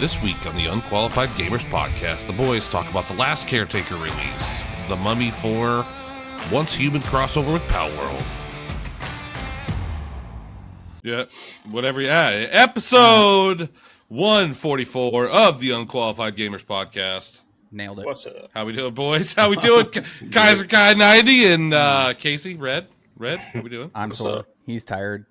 This week on the Unqualified Gamers Podcast, the boys talk about the Last Caretaker release, the Mummy 4, Once Human crossover with Palworld. Yeah, whatever. Yeah, episode 144 of the Unqualified Gamers Podcast. Nailed it. What's up? How we doing, boys? How we doing? KaiserKai90 and Casey, Red, how we doing? I'm sore. He's tired.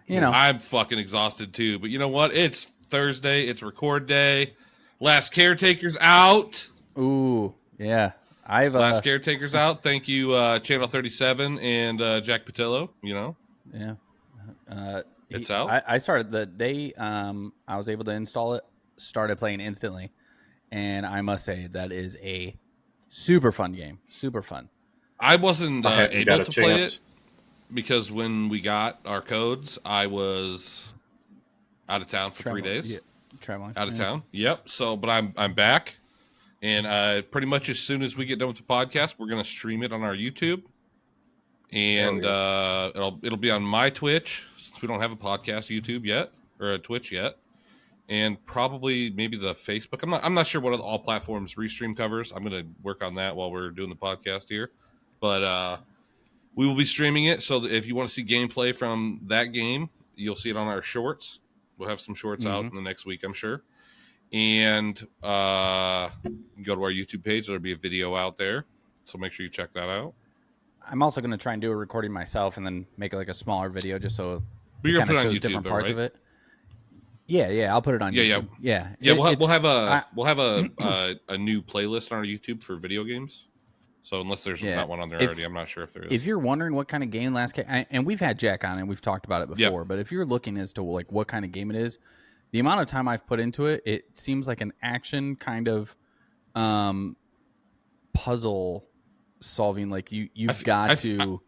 You know. I'm fucking exhausted too, but you know what? It's Thursday. It's record day. Last Caretaker's out. Ooh, yeah. Last Caretaker's out. Thank you, Channel 37 and Jack Patillo. You know. Yeah. It's out. I started the day I was able to install it. Started playing instantly, and I must say that is a super fun game. Super fun. I wasn't able to play it because when we got our codes, I was out of town for 3 days. Yeah. Traveling out of town. Yep. So, but I'm back, and pretty much as soon as we get done with the podcast, we're gonna stream it on our YouTube, and it'll be on my Twitch since we don't have a podcast YouTube yet or a Twitch yet, and probably maybe the Facebook. I'm not sure what all platforms Restream covers. I'm gonna work on that while we're doing the podcast here, but we will be streaming it. So if you want to see gameplay from that game, you'll see it on our shorts. We'll have some shorts out in the next week, I'm sure. And you can go to our YouTube page. There'll be a video out there. So make sure you check that out. I'm also going to try and do a recording myself and then make like a smaller video just so but you're it kind of shows YouTube, different though, parts right? of it. Yeah, I'll put it on YouTube. Yeah. We'll have a new playlist on our YouTube for video games. So unless there's not one on there already, I'm not sure if there is. If you're wondering what kind of game and we've had Jack on and we've talked about it before, but if you're looking as to like what kind of game it is, the amount of time I've put into it, it seems like an action kind of puzzle solving. Like you've got to.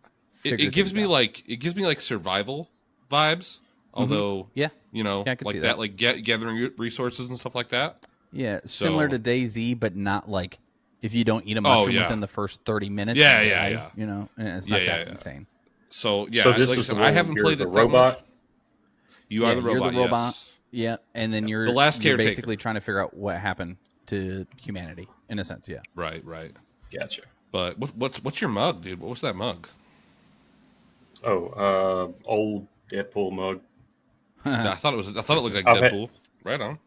It gives me like survival vibes. Although you know, like that, like gathering resources and stuff like that. Yeah, similar to DayZ, but not like. If you don't eat a mushroom within the first 30 minutes, you know, and it's not that insane. So so this is I haven't played the robot. You are the robot. You're the robot. Yeah, and then you're the last caretaker. You're basically trying to figure out what happened to humanity in a sense. Yeah. Right. Gotcha. But what's your mug, dude? What was that mug? Oh, old Deadpool mug. I thought it looked like Deadpool. Right on.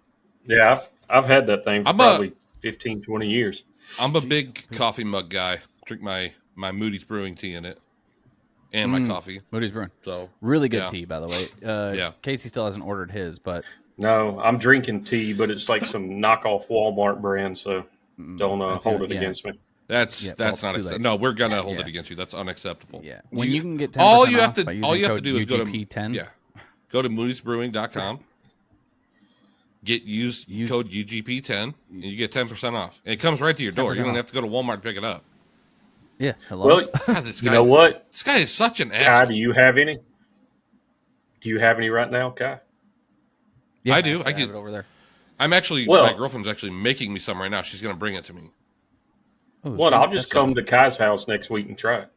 Yeah, I've had that thing for probably 15, 20 years. I'm a big coffee mug guy. Drink my Moody's Brewing tea in it, and my coffee. Moody's Brewing. So really good tea, by the way. Casey still hasn't ordered his, but no, I'm drinking tea, but it's like some knockoff Walmart brand. So don't hold it against me. That's not acceptable. No, we're gonna hold it against you. That's unacceptable. Yeah, when you can get 10% all you have off to by all you have to do is go to UGP10. Go to moodysbrewing.com. Use code UGP10 and you get 10% off. And it comes right to your door. You don't have to go to Walmart to pick it up. Yeah. Hello. Well, God, this guy, you know what? This guy is such an Kai, asshole. do you have any? Do you have any right now, Kai? Yeah, I do. I have it over there. I'm actually my girlfriend's actually making me some right now. She's going to bring it to me. Ooh, well, I'll just come to Kai's house next week and try it.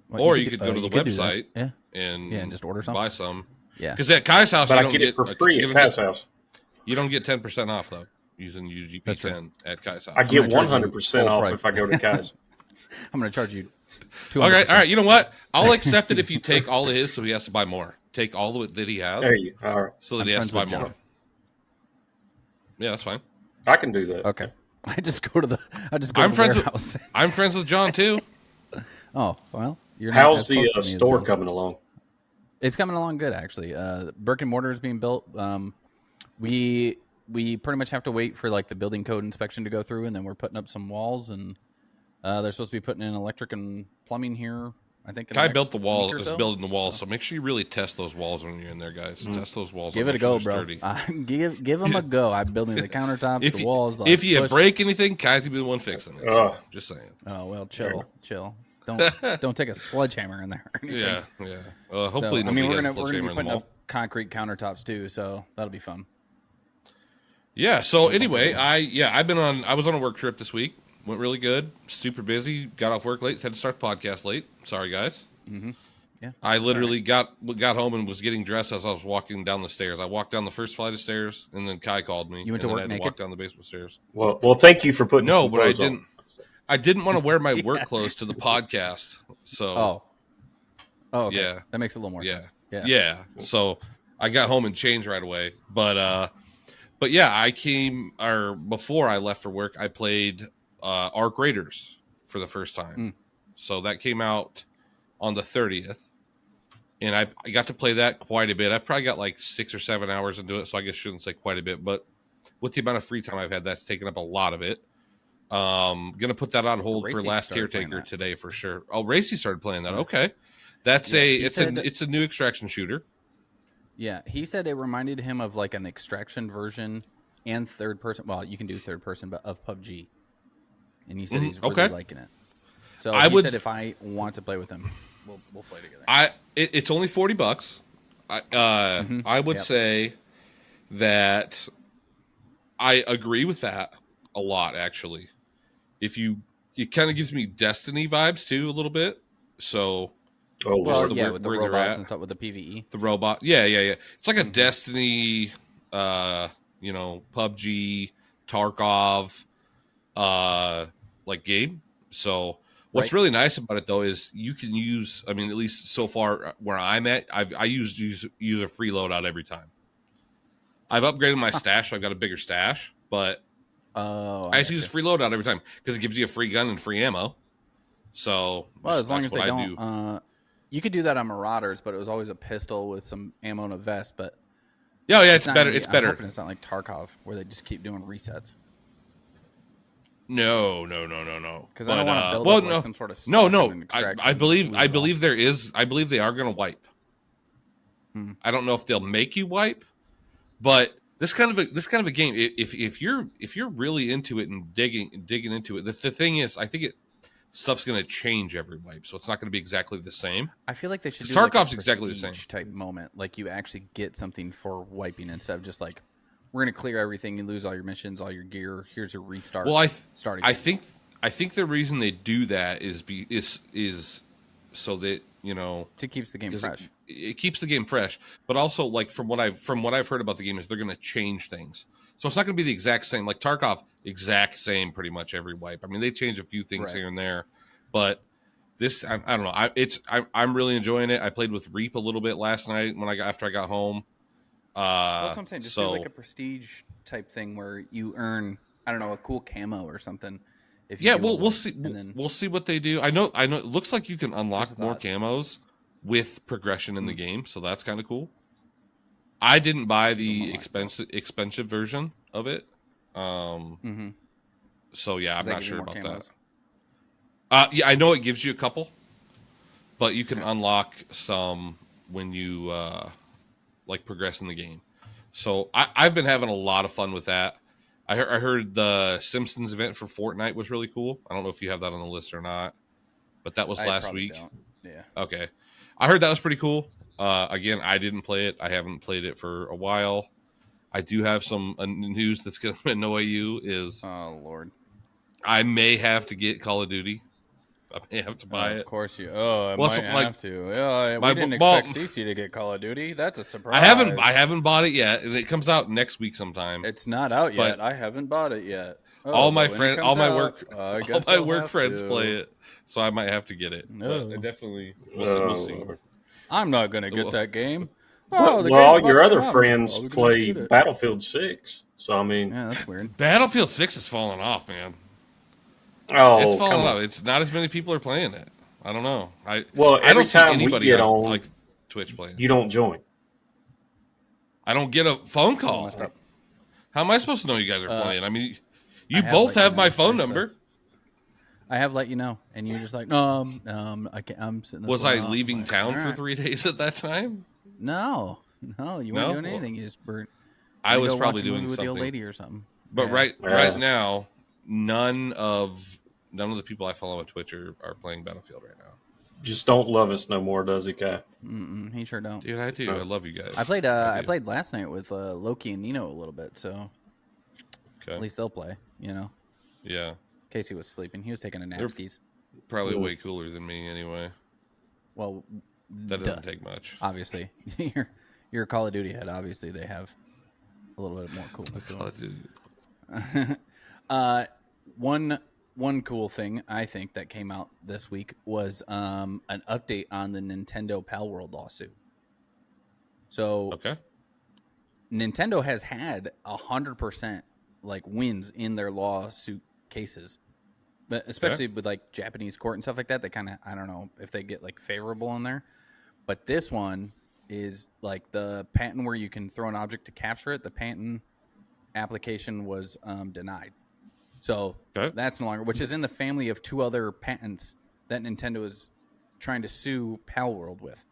Well, or you could go to the website and just order some. Buy some. Yeah. Because at Kai's house, but you I don't get it for free at Kai's house. You don't get 10% off, though, using UGP10 at Kai's house. I get 100% off if I go to Kai's. I'm going to charge you $200. All right. You know what? I'll accept it if you take all of his so he has to buy more. Take all of it that he has. There you all right. So that he has to buy more. Yeah, that's fine. I can do that. Okay. I just go to the warehouse. I'm friends with John, too. Oh, well. How's the store coming along? It's coming along good, actually. Brick and mortar is being built. We pretty much have to wait for like the building code inspection to go through, and then we're putting up some walls, and they're supposed to be putting in electric and plumbing here. I think Kai built the wall, is building the walls, so make sure you really test those walls when you're in there, guys. Test those walls. Give it a go, bro. Give them a go. I'm building the countertops, the walls. If you break anything, Kai's gonna be the one fixing it. So just saying. Oh well, chill. Don't take a sledgehammer in there. Yeah. Hopefully, we're gonna be putting up concrete countertops too, so that'll be fun. Yeah. So anyway, I was on a work trip this week. Went really good. Super busy. Got off work late. Had to start the podcast late. Sorry, guys. Mm-hmm. Yeah. I literally got home and was getting dressed as I was walking down the stairs. I walked down the first flight of stairs, and then Kai called me. You went to and work then I had naked? to walk down the basement stairs. Well, thank you for putting No, some but I clothes didn't. on. I didn't want to wear my Yeah. work clothes to the podcast. So okay. yeah, That makes a little more sense. Yeah. So I got home and changed right away. But yeah, before I left for work, I played Arc Raiders for the first time. So that came out on the 30th. And I got to play that quite a bit. I probably got like 6 or 7 hours into it, so I guess I shouldn't say quite a bit. But with the amount of free time I've had, that's taken up a lot of it. Gonna put that on hold for Last Caretaker today for sure. Oh, Racy started playing that. Okay, that's it's a new extraction shooter. Yeah, he said it reminded him of like an extraction version and third person. Well, you can do third person, but of PUBG. And he said he's really liking it. So he said if I want to play with him, we'll play together. It's only $40. I would say that I agree with that a lot, actually. It kind of gives me Destiny vibes too a little bit. So with the robots and stuff, with the PvE. The robot. Yeah. It's like a Destiny, PUBG, Tarkov, like game. So what's really nice about it though is you can use, at least so far where I'm at, I use a free loadout every time. I've upgraded my stash, so I've got a bigger stash, but I just use free loadout every time because it gives you a free gun and free ammo. So as long as they don't, you could do that on Marauders, but it was always a pistol with some ammo and a vest. But it's better. It's better. I'm hoping it's not like Tarkov where they just keep doing resets. No. Because I don't want to build up some sort of no. I believe there is. I believe they are going to wipe. I don't know if they'll make you wipe, but this kind of a game. If you're really into it and digging into it, the thing is, I think stuff's going to change every wipe, so it's not going to be exactly the same. I feel like they should do Tarkov's like exactly the same type moment, like you actually get something for wiping instead of just like we're going to clear everything, you lose all your missions, all your gear. Here's your restart. Well, I think the reason they do that is so that to keeps the game fresh. It keeps the game fresh, but also like from what I've heard about the game is they're going to change things. So it's not going to be the exact same. Like Tarkov, exact same pretty much every wipe. They change a few things here and there, but this I don't know. I'm really enjoying it. I played with Reap a little bit last night after I got home. That's what I'm saying. Just do like a prestige type thing where you earn, I don't know, a cool camo or something. We'll see. We'll see what they do. I know. It looks like you can unlock more camos with progression in the game, so that's kind of cool. I didn't buy the expensive version of it. So yeah, I'm not sure about that. I know it gives you a couple, but you can unlock some when you like progress in the game. So I've been having a lot of fun with that. I heard the Simpsons event for Fortnite was really cool. I don't know if you have that on the list or not, but that was last week. Don't. Yeah. Okay. I heard that was pretty cool. Again, I didn't play it. I haven't played it for a while. I do have some news that's going to annoy you is... Oh, Lord. I may have to get Call of Duty. I may have to buy it. Of course you... I might have to. We didn't expect CC to get Call of Duty. That's a surprise. I haven't bought it yet, and it comes out next week sometime. It's not out yet. I haven't bought it yet. All my work friends play it, so I might have to get it. No. But I definitely we'll see. I'm not going to get that game. All your other friends play Battlefield 6. So, yeah, that's weird. Battlefield 6 is falling off, man. Oh, it's falling off. It's not as many people are playing it. I don't know. I every don't see time anybody we get on on like Twitch playing. You don't join. I don't get a phone call. How am I supposed to know you guys are playing? You both have my phone number. I have let you know, and you're just like, no, I can't. I'm sitting. Was I leaving town for 3 days at that time? No, you weren't doing anything. You just burnt. I was probably doing something with the old lady or something. But right now, none of the people I follow on Twitch are playing Battlefield right now. Just don't love us no more, does he, Kai? He sure don't. Dude, I do. I love you guys. I played last night with Loki and Nino a little bit, so at least they'll play. Yeah. Casey was sleeping. He was taking a napskis. Probably way cooler than me anyway. Well, That doesn't take much. Obviously, you're a Call of Duty head. Obviously, they have a little bit more coolness to them. One cool thing I think that came out this week was an update on the Nintendo Palworld lawsuit. So, okay, Nintendo has had 100% like wins in their lawsuit cases, but especially with like Japanese court and stuff like that. They kind of, I don't know if they get like favorable in there, but this one is like the patent where you can throw an object to capture it. The patent application was denied. So that's no longer, which is in the family of 2 other patents that Nintendo is trying to sue Palworld with.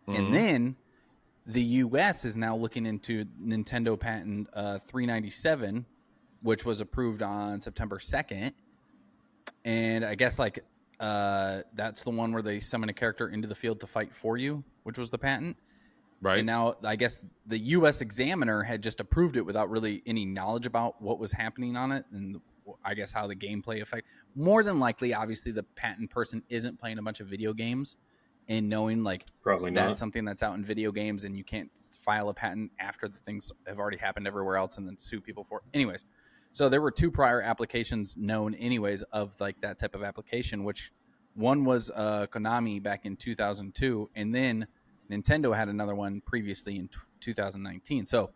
And then the U.S. is now looking into Nintendo patent 397, which was approved on September 2nd. And I guess like that's the one where they summon a character into the field to fight for you, which was the patent. right? And now I guess the U.S. examiner had just approved it without really any knowledge about what was happening on it, and I guess how the gameplay affect. More than likely, obviously, the patent person isn't playing a bunch of video games and knowing like probably not. That's something that's out in video games, and you can't file a patent after the things have already happened everywhere else and then sue people for it. Anyways, so there were 2 prior applications known anyways of like that type of application, which one was Konami back in 2002, and then Nintendo had another one previously in 2019. So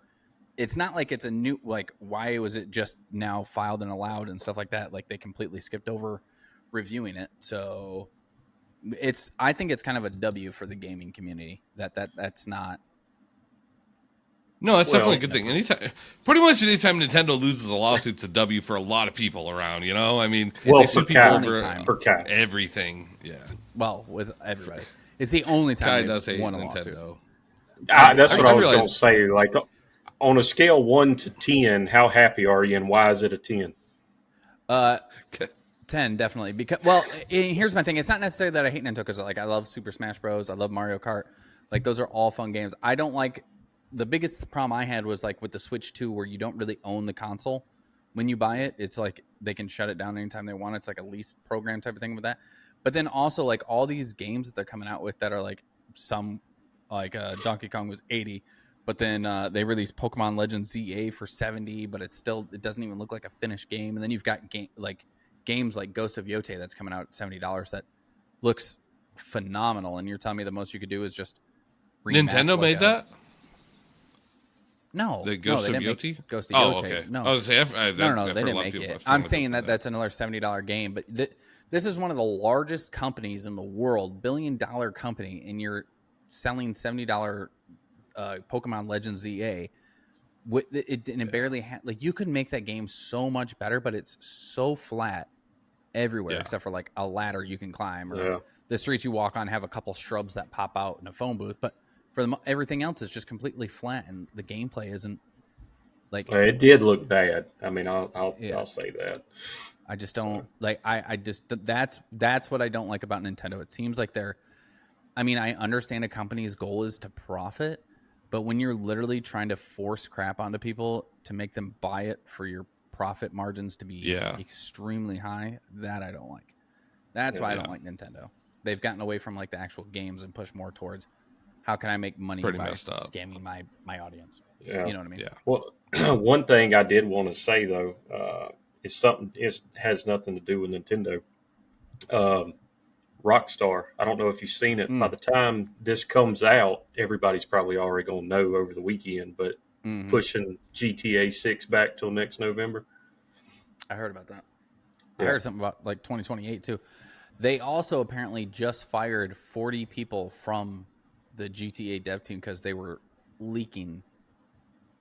it's not like it's a new, like, why was it just now filed and allowed and stuff like that? Like, they completely skipped over reviewing it. So I think it's kind of a W for the gaming community that's not. No, that's definitely a good thing. Pretty much anytime Nintendo loses a lawsuit, it's a W for a lot of people around, you know? I mean, well, they sue people over everything. Yeah. Well, with everybody. It's the only time does hate won a Nintendo. lawsuit. That's what I was going to say. Like, on a scale 1 to 10, how happy are you, and why is it a 10? 10, definitely. Because, well, here's my thing. It's not necessarily that I hate Nintendo, because like I love Super Smash Bros. I love Mario Kart. Like, those are all fun games. I don't like. The biggest problem I had was like with the Switch 2, where you don't really own the console when you buy it. It's like they can shut it down anytime they want. It's like a lease program type of thing with that. But then also like all these games that they're coming out with that are like some like Donkey Kong was 80, but then they released Pokemon Legends ZA for 70, but it doesn't even look like a finished game. And then you've got games like Ghost of Yote that's coming out at $70 that looks phenomenal. And you're telling me the most you could do is just Nintendo made that? No, the Ghost of Yote? Ghost of Yote. Okay. No, I was saying, no, they didn't make it. I'm saying that's another $70 game, but this is one of the largest companies in the world, $1 billion company, and you're selling $70 Pokemon Legends ZA. It barely had, like, you could make that game so much better, but it's so flat everywhere except for like a ladder you can climb, or the streets you walk on have a couple shrubs that pop out in a phone booth, but for everything else is just completely flat, and the gameplay isn't like. It did look bad. I mean, I'll say that. I just don't like. I just that's what I don't like about Nintendo. It seems like I mean, I understand a company's goal is to profit, but when you're literally trying to force crap onto people to make them buy it for your profit margins to be extremely high, that I don't like. That's why I don't like Nintendo. They've gotten away from like the actual games and pushed more towards how can I make money by scamming my audience. Yeah. You know what I mean? Yeah. Well, one thing I did want to say though is something has nothing to do with Nintendo. Rockstar. I don't know if you've seen it. By the time this comes out, everybody's probably already going to know over the weekend, but pushing GTA 6 back till next November. I heard about that. I heard something about like 2028 too. They also apparently just fired 40 people from the GTA dev team because they were leaking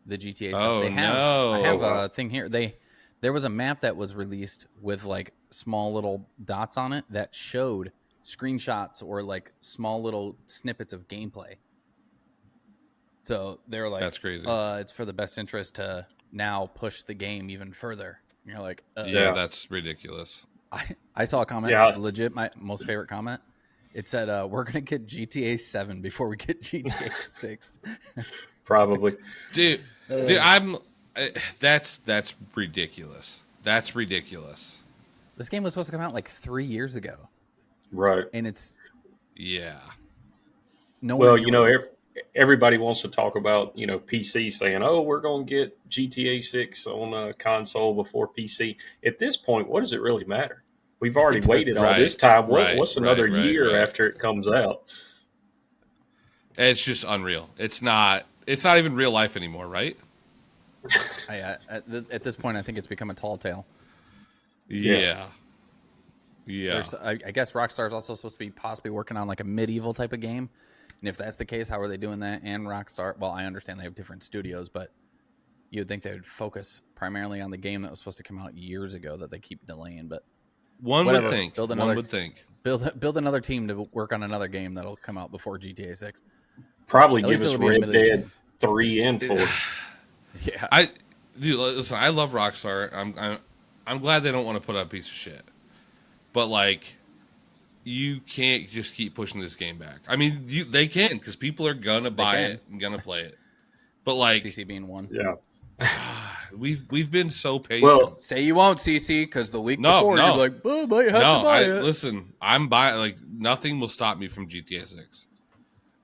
the GTA stuff. I have a thing here. There was a map that was released with like small little dots on it that showed screenshots or like small little snippets of gameplay. So they were like, "That's crazy. It's for the best interest to now push the game even further." And you're like, "Yeah, that's ridiculous." I saw a comment, legit my most favorite comment. It said, "We're gonna get GTA 7 before we get GTA 6." Probably, dude. That's ridiculous. That's ridiculous. This game was supposed to come out like 3 years ago, right? And it's nowhere Well, near what it is. everybody wants to talk about, PC saying, "Oh, we're going to get GTA 6 on a console before PC." At this point, what does it really matter? We've already waited all this time. What's another year after it comes out? It's just unreal. It's not even real life anymore, right? At this point, I think it's become a tall tale. Yeah. I guess Rockstar's also supposed to be possibly working on like a medieval type of game. And if that's the case, how are they doing that? And Rockstar, well, I understand they have different studios, but you would think they would focus primarily on the game that was supposed to come out years ago that they keep delaying. But one would think. Build another team to work on another game that'll come out before GTA 6. Probably give us Red Dead 3 and 4. Yeah. Listen, I love Rockstar. I'm glad they don't want to put out a piece of shit. But like, you can't just keep pushing this game back. I mean, they can, because people are gonna buy it and gonna play it. But like, CC being one. Yeah. We've been so patient. Well, say you won't, CC, because the week before you're like, oh, might have to buy it. Listen, I'm buying. Like, nothing will stop me from GTA 6.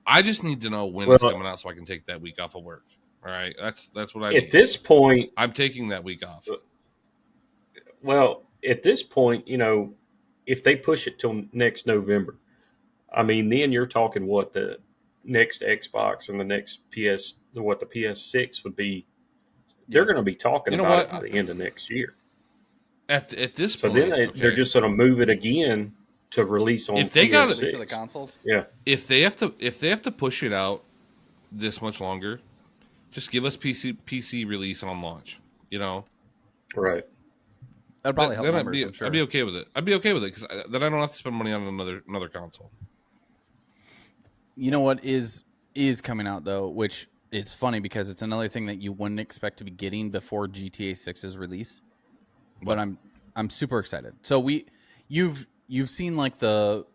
I just need to know when it's coming out so I can take that week off of work. All right, that's what I need. At this point, I'm taking that week off. Well, at this point, if they push it till next November, I mean, then you're talking what the next Xbox and the next the PS6 would be. They're going to be talking about it at the end of next year. At this point, so then they're just going to move it again to release on. If they got release of the consoles, yeah. If they have to push it out this much longer, just give us PC release on launch. Right. That'd probably help numbers, I'm sure. I'd be okay with it. Because then I don't have to spend money on another console. You know what is coming out though, which is funny because it's another thing that you wouldn't expect to be getting before GTA 6's release. But I'm super excited. So you've seen like a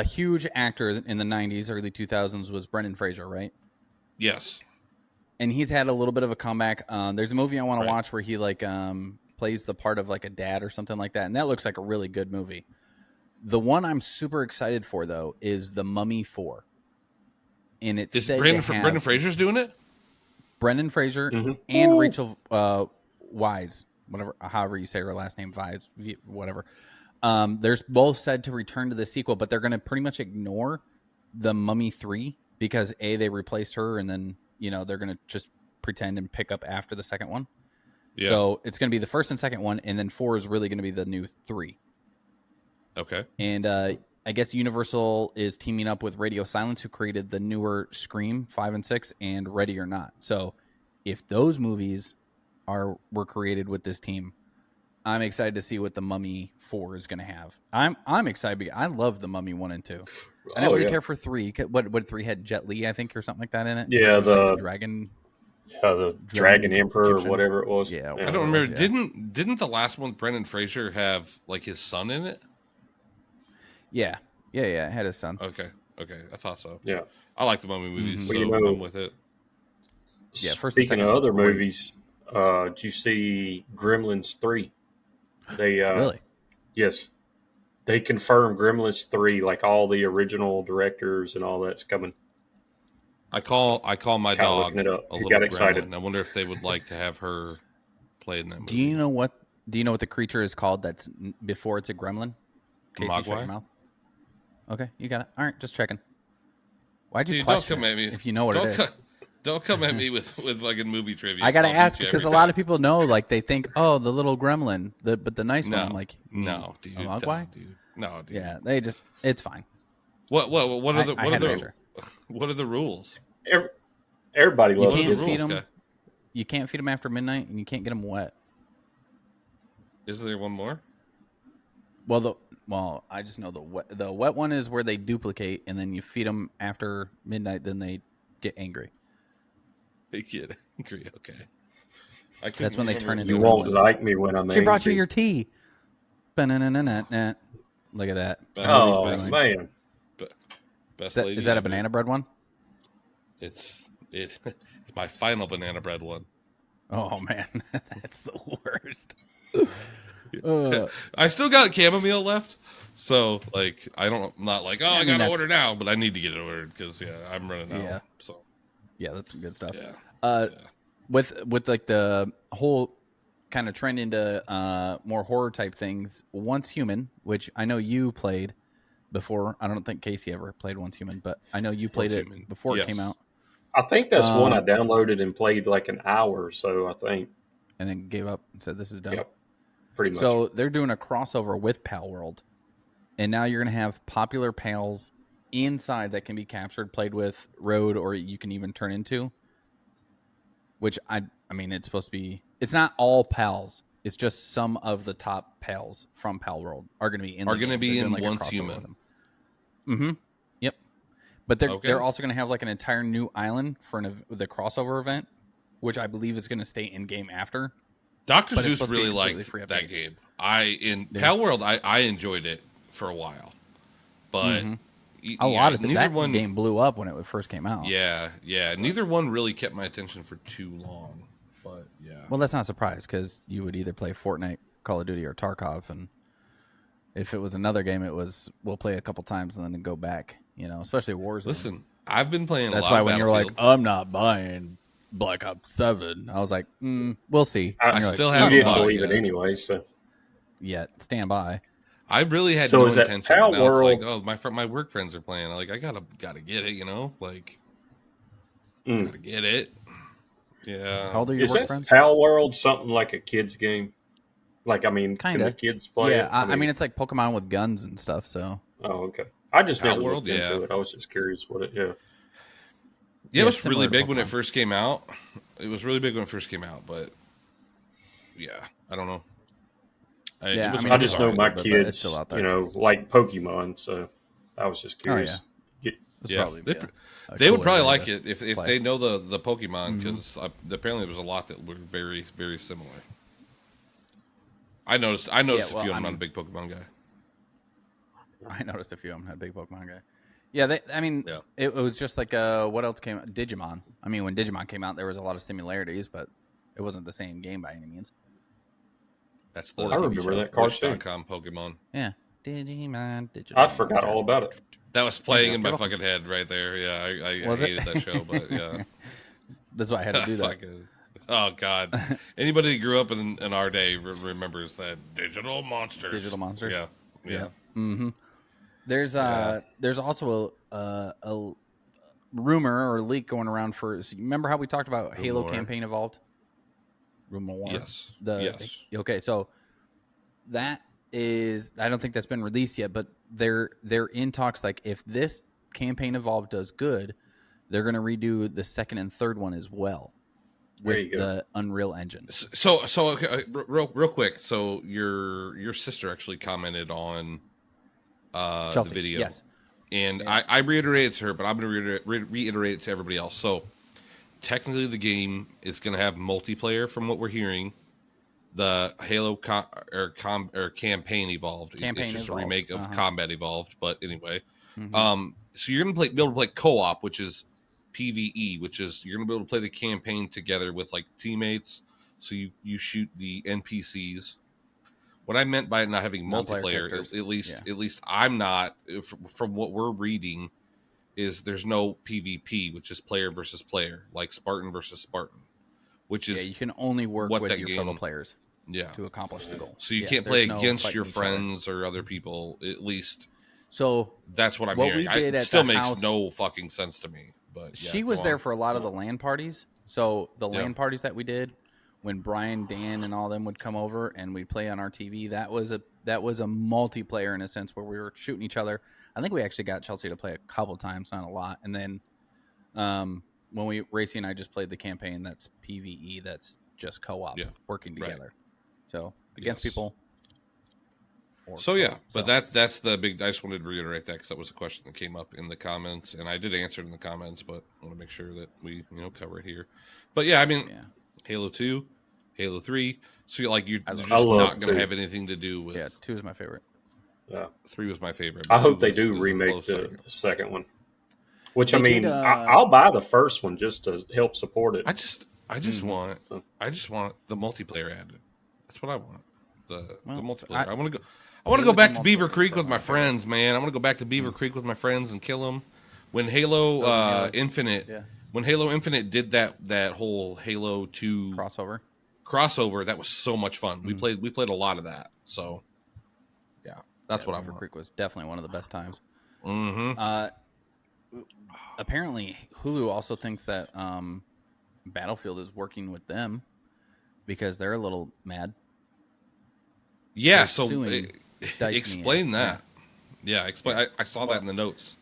huge actor in the 90s, early 2000s was Brendan Fraser, right? Yes. And he's had a little bit of a comeback. There's a movie I want to watch where he like plays the part of like a dad or something like that, and that looks like a really good movie. The one I'm super excited for though is The Mummy 4. And it's Brendan Fraser's doing it? Brendan Fraser and Rachel Wise, however you say her last name, Wise, whatever. They're both said to return to the sequel, but they're going to pretty much ignore The Mummy 3 because they replaced her, and then they're going to just pretend and pick up after the second one. Yeah. So it's going to be the first and second one, and then 4 is really going to be the new 3. Okay. And I guess Universal is teaming up with Radio Silence, who created the newer Scream 5 and 6 and Ready or Not. So if those movies were created with this team, I'm excited to see what The Mummy 4 is going to have. I'm excited because I love The Mummy 1 and 2. I didn't really care for 3. What 3 had Jet Li, I think, or something like that in it. Yeah, the dragon. Yeah, the Dragon Emperor Egyptian, or whatever it was. Yeah, I don't remember. Didn't the last one, Brendan Fraser, have like his son in it? Yeah. It had his son. Okay, I thought so. Yeah, I like the Mummy movies, so I'm with it. Yeah, speaking of other movies, did you see Gremlins 3? They really? Yes, they confirmed Gremlins 3, like all the original directors and all that's coming. I call my dog a little got excited. gremlin. I wonder if they would like to have her play in that movie. Do you know what the creature is called that's before it's a gremlin? Casey, shut your mouth. Okay, you got it. All right, just checking. Why'd you question don't come at me if you know what it is? Don't come at me with fucking movie trivia. I gotta ask because a lot of people know, like they think, oh, the little gremlin, but the nice one. I'm like, no, dude, Mogwai? No, dude. Yeah, it's fine. What are the rules? Everybody loves you can't the feed rules. them. You can't feed them after midnight, and you can't get them wet. Is there one more? Well, I just know the wet one is where they duplicate, and then you feed them after midnight. Then they get angry. They get angry. Okay. That's when they turn into. You won't like me when I'm angry. She brought you your tea. Look at that. Oh man. Is that a banana bread one? It's my final banana bread one. Oh man, that's the worst. I still got chamomile left, so like I'm not like I gotta order now, but I need to get it ordered because I'm running out. Yeah. So that's some good stuff. Yeah. With like the whole kind of trend into more horror type things. Once Human, which I know you played before. I don't think Casey ever played Once Human, but I know you played it before it came out. I think that's one I downloaded and played like an hour or so, I think. And then gave up and said, this is done. Yep, pretty much. So they're doing a crossover with Palworld. And now you're going to have popular pals inside that can be captured, played with, rode, or you can even turn into. Which, I mean, it's supposed to be... It's not all pals. It's just some of the top pals from Palworld are going to be in the game. Are going to be in Once Human. Mm-hmm. Yep. But they're also going to have like an entire new island for the crossover event, which I believe is going to stay in game after. Dr. Zeus really liked that game. Palworld, I enjoyed it for a while, but a lot of that game blew up when it first came out. Yeah. Neither one really kept my attention for too long, but yeah. Well, that's not a surprise because you would either play Fortnite, Call of Duty, or Tarkov, and if it was another game, it was we'll play a couple times and then go back. Especially Warzone. Listen, I've been playing. That's why when you're like, I'm not buying Black Ops 7, I was like, we'll see. I still haven't believe it anyway. So stand by. I really had no intention. Now it's like, my work friends are playing. I'm like, I gotta get it. Like, gotta get it. Yeah. How old are your work friends? Palworld something like a kids game? Like, I mean, kind of. Can the kids play? Yeah, I mean, it's like Pokemon with guns and stuff. So. Oh, okay. I just never looked into it. I was just curious what it. Yeah, it was really big when it first came out. It was really big when it first came out, but yeah, I don't know. I just know my kids, still out there. Like Pokemon, so I was just curious. Oh, yeah. They would probably like it if they know the Pokemon, because apparently there was a lot that were very, very similar. I noticed a few. I'm not a big Pokemon guy. I noticed a few of them had a big Pokemon guy. Yeah, it was just like what else came out? Digimon. I mean, when Digimon came out, there was a lot of similarities, but it wasn't the same game by any means. That's the I remember that cartoon. Pokemon. Yeah, Digimon. I forgot all about it. That was playing in my fucking head right there. Yeah, I hated that show, but yeah. That's why I had to do that. Oh God! Anybody who grew up in our day remembers that Digital Monsters. Digital Monsters. Yeah. Mm-hmm. There's also a rumor or leak going around for. So you remember how we talked about Halo campaign evolved? Rumor. Yes. Okay, so that is. I don't think that's been released yet, but they're in talks. Like if this campaign evolved does good, they're going to redo the second and third one as well with the Unreal Engine. So okay, real quick. So your sister actually commented on the video. Yes. And I reiterated to her, but I'm going to reiterate it to everybody else. So technically the game is going to have multiplayer from what we're hearing. The Halo campaign evolved. It's just a remake of Combat Evolved, but anyway. So you're going to be able to play co-op, which is PvE, which is you're going to be able to play the campaign together with like teammates. So you shoot the NPCs. What I meant by it not having multiplayer, at least I'm not, from what we're reading, is there's no PvP, which is player versus player, like Spartan versus Spartan, which is you can only work with your fellow players to accomplish the goal. So you can't play against your friends or other people, at least. So that's what I'm hearing. It still makes no fucking sense to me. But she was there for a lot of the LAN parties. So the LAN parties that we did, when Brian, Dan, and all them would come over and we'd play on our TV, that was a multiplayer in a sense where we were shooting each other. I think we actually got Chelsea to play a couple times, not a lot. And then when Racy and I just played the campaign, that's PvE, that's just co-op, working together. Right. So against people. But that's the big. I just wanted to reiterate that because that was a question that came up in the comments, and I did answer it in the comments, but I want to make sure that we cover it here. But I mean, Halo 2, Halo 3. So you're just not going to have anything to do with. Yeah, 2 is my favorite. Yeah, 3 was my favorite. I hope they do remake the second one. Which I'll buy the first one just to help support it. I just want the multiplayer added. That's what I want. the Well, multiplayer. I want to go. I want to go Halo back 2 to Beaver multiplayer Creek is with my definitely my friends, man. I want to go back to Beaver Creek with my friends and kill them. When Halo, Halo. Infinite, Yeah. when Halo Infinite did that whole Halo 2 crossover, that was so much fun. We played a lot of that. So, yeah, that's what I Beaver want. Creek was definitely one of the best times. Mm-hmm. Apparently, Hulu also thinks that Battlefield is working with them because they're a little mad. Yeah. They're So, suing explain EA. that. Yeah, explain. Yeah. I saw that in the notes